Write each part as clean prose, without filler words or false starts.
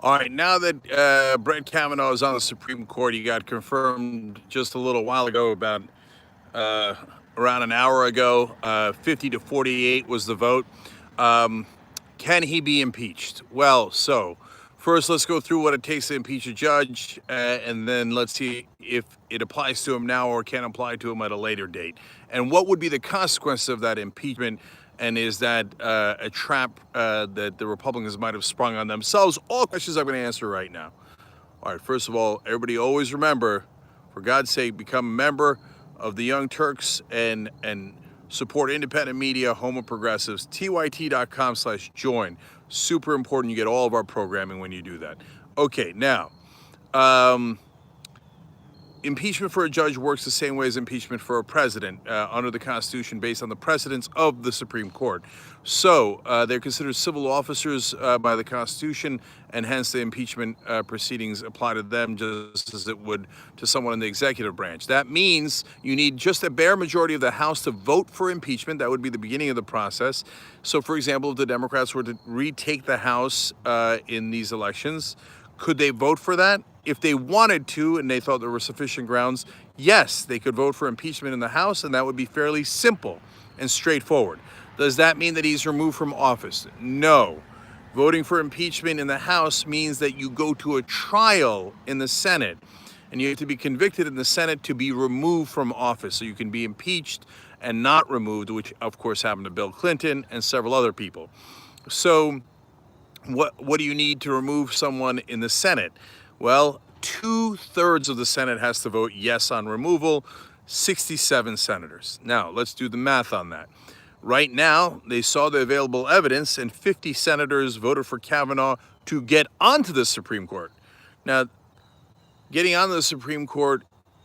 All right, now that Brett Kavanaugh is on the Supreme Court, he got confirmed just a little while ago, about uh, around an hour ago. 50 to 48 was the vote. Um, can he be impeached? Well, so first let's go through what it takes to impeach a judge, and then let's see if it applies to him now or can apply to him at a later date. And what would be the consequence of that impeachment? And is that a trap that the Republicans might have sprung on themselves? All questions I'm going to answer right now. All right, first of all, everybody always remember, for God's sake, become a member of the Young Turks and support independent media, homo progressives, tyt.com/join. Super important. You get all of our programming when you do that. Okay, now, um, impeachment for a judge works the same way as impeachment for a president under the Constitution, based on the precedents of the Supreme Court. So they're considered civil officers by the Constitution, and hence the impeachment proceedings apply to them just as it would to someone in the executive branch. That means you need just a bare majority of the House to vote for impeachment. That would be the beginning of the process. So, for example, if the Democrats were to retake the House in these elections, could they vote for that? If they wanted to and they thought there were sufficient grounds, yes, they could vote for impeachment in the House, and that would be fairly simple and straightforward. Does that mean that he's removed from office? No. Voting for impeachment in the House means that you go to a trial in the Senate, and you have to be convicted in the Senate to be removed from office. So you can be impeached and not removed, which of course happened to Bill Clinton and several other people. So what do you need to remove someone in the Senate? Well, 2/3 of the Senate has to vote yes on removal, 67 senators. Now, let's do the math on that. Right now, they saw the available evidence, and 50 senators voted for Kavanaugh to get onto the Supreme Court. Now, getting onto the Supreme Court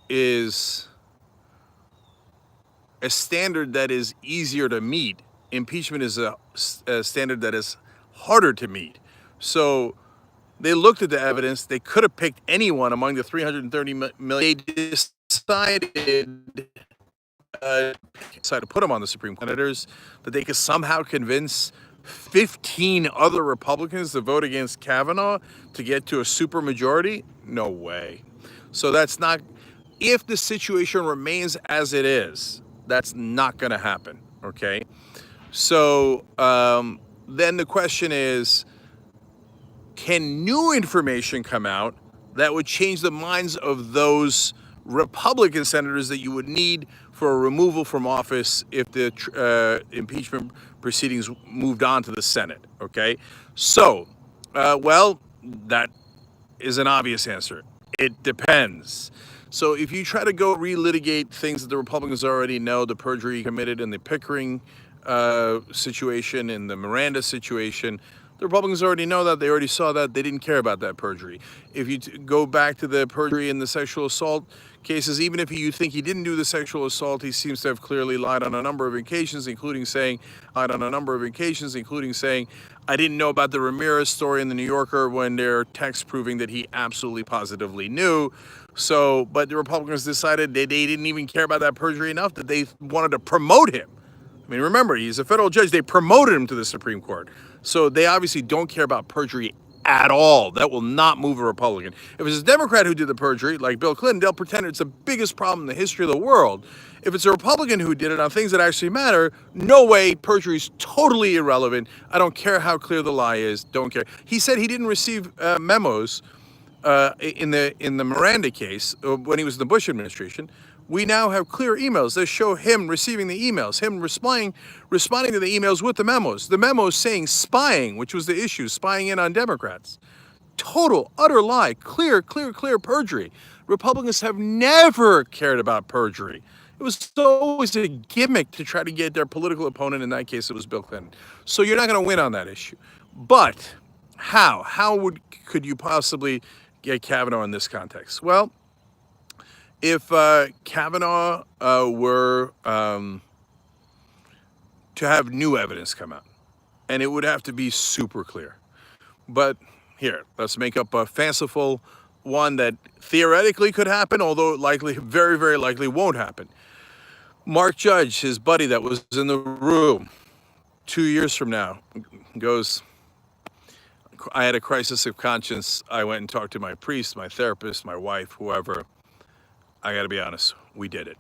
is a standard that is easier to meet. Impeachment is a standard that is harder to meet. So they looked at the evidence. They could have picked anyone among the 330 million. They decided to put them on the Supreme Court. Senators, that they could somehow convince 15 other Republicans to vote against Kavanaugh to get to a supermajority? No way. So that's not, if the situation remains as it is, that's not going to happen, okay? So then the question is, can new information come out that would change the minds of those Republican senators that you would need for a removal from office if the impeachment proceedings moved on to the Senate, okay? So, well, that is an obvious answer. It depends. So if you try to go relitigate things that the Republicans already know, the perjury committed in the Pickering situation, in the Miranda situation, the Republicans already know that. They already saw that. They didn't care about that perjury. If you go back to the perjury in the sexual assault cases, even if you think he didn't do the sexual assault, he seems to have clearly lied on a number of occasions, including saying, I didn't know about the Ramirez story in the New Yorker, when there are texts proving that he absolutely positively knew. So, but the Republicans decided they didn't even care about that perjury enough that they wanted to promote him. I mean, remember, he's a federal judge. They promoted him to the Supreme Court. So they obviously don't care about perjury at all. That will not move a Republican. If it's a Democrat who did the perjury, like Bill Clinton, they'll pretend it's the biggest problem in the history of the world. If it's a Republican who did it on things that actually matter, no way, perjury is totally irrelevant. I don't care how clear the lie is. Don't care. He said he didn't receive memos in the Miranda case when he was in the Bush administration. We now have clear emails that show him receiving the emails, him responding to the emails with the memos. The memos saying spying, which was the issue, spying in on Democrats. Total, utter lie, clear perjury. Republicans have never cared about perjury. It was always a gimmick to try to get their political opponent. In that case, it was Bill Clinton. So you're not going to win on that issue. But how? Could you possibly get Kavanaugh in this context? Well, if Kavanaugh were to have new evidence come out, and it would have to be super clear. But here, let's make up a fanciful one that theoretically could happen, although likely, very, very likely won't happen. Mark Judge, his buddy that was in the room 2 years from now, goes, I had a crisis of conscience. I went and talked to my priest, my therapist, my wife, whoever. I got to be honest, we did it.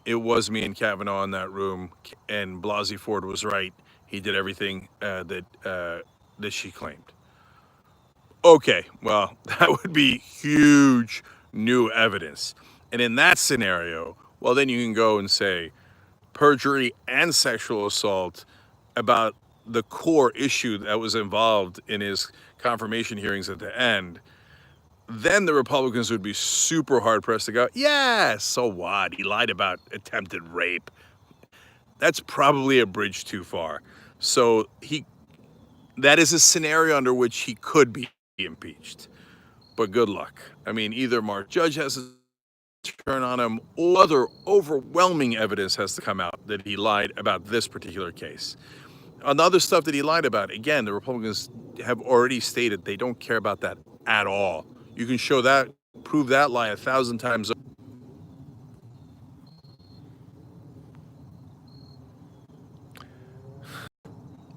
It was me and Kavanaugh in that room, and Blasey Ford was right. He did everything that she claimed. Okay, well, that would be huge new evidence. And in that scenario, well, then you can go and say perjury and sexual assault about the core issue that was involved in his confirmation hearings at the end. Then the Republicans would be super hard pressed to go, yeah, so what? He lied about attempted rape. That's probably a bridge too far. So that is a scenario under which he could be impeached. But good luck. I mean, either Mark Judge has to turn on him, or other overwhelming evidence has to come out that he lied about this particular case. On the other stuff that he lied about, again, the Republicans have already stated they don't care about that at all. You can show that, prove that lie 1,000 times.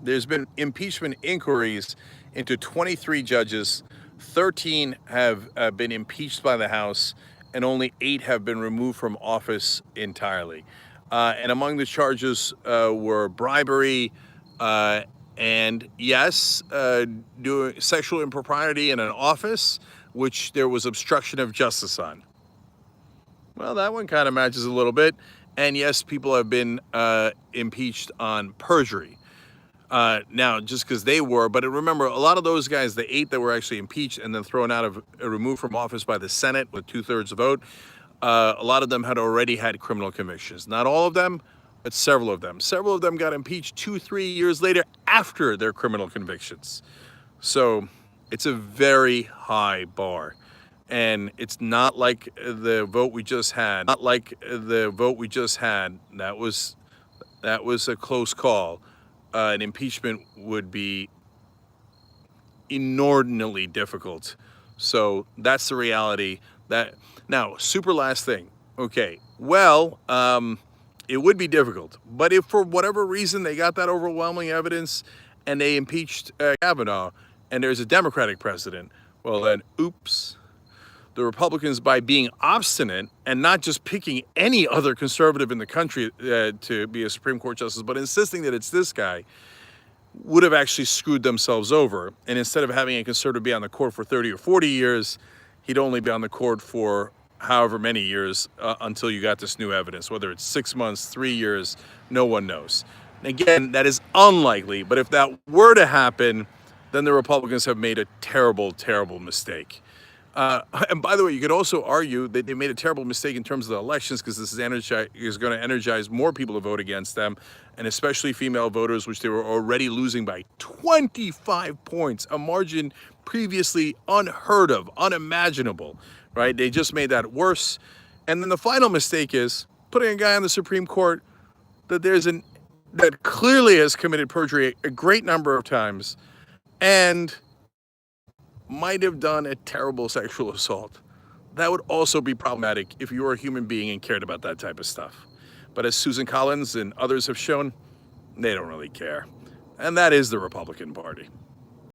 There's been impeachment inquiries into 23 judges. 13 have been impeached by the House, and only 8 have been removed from office entirely. And among the charges were bribery, and yes, doing sexual impropriety in an office, which there was obstruction of justice on. Well, that one kind of matches a little bit. And yes, people have been impeached on perjury. Now, just because they were, but remember, a lot of those guys, the 8 that were actually impeached and then thrown out of, removed from office by the Senate with 2/3 vote, a lot of them had already had criminal convictions. Not all of them, but several of them. Several of them got impeached 2-3 years later after their criminal convictions. So it's a very high bar. And it's not like the vote we just had. Not like the vote we just had. That was a close call. An impeachment would be inordinately difficult. So that's the reality. That now, super last thing. Okay, well, it would be difficult. But if for whatever reason they got that overwhelming evidence and they impeached Kavanaugh and there's a Democratic president, well then, oops. The Republicans, by being obstinate and not just picking any other conservative in the country to be a Supreme Court justice, but insisting that it's this guy, would have actually screwed themselves over. And instead of having a conservative be on the court for 30 or 40 years, he'd only be on the court for however many years until you got this new evidence. Whether it's 6 months, 3 years, no one knows. Again, that is unlikely, but if that were to happen, then the Republicans have made a terrible, terrible mistake. And by the way, you could also argue that they made a terrible mistake in terms of the elections, because this is going to energize more people to vote against them, and especially female voters, which they were already losing by 25 points, a margin previously unheard of, unimaginable, right? They just made that worse. And then the final mistake is putting a guy on the Supreme Court that clearly has committed perjury a great number of times, and might have done a terrible sexual assault. That would also be problematic if you were a human being and cared about that type of stuff. But as Susan Collins and others have shown, they don't really care. And that is the Republican Party.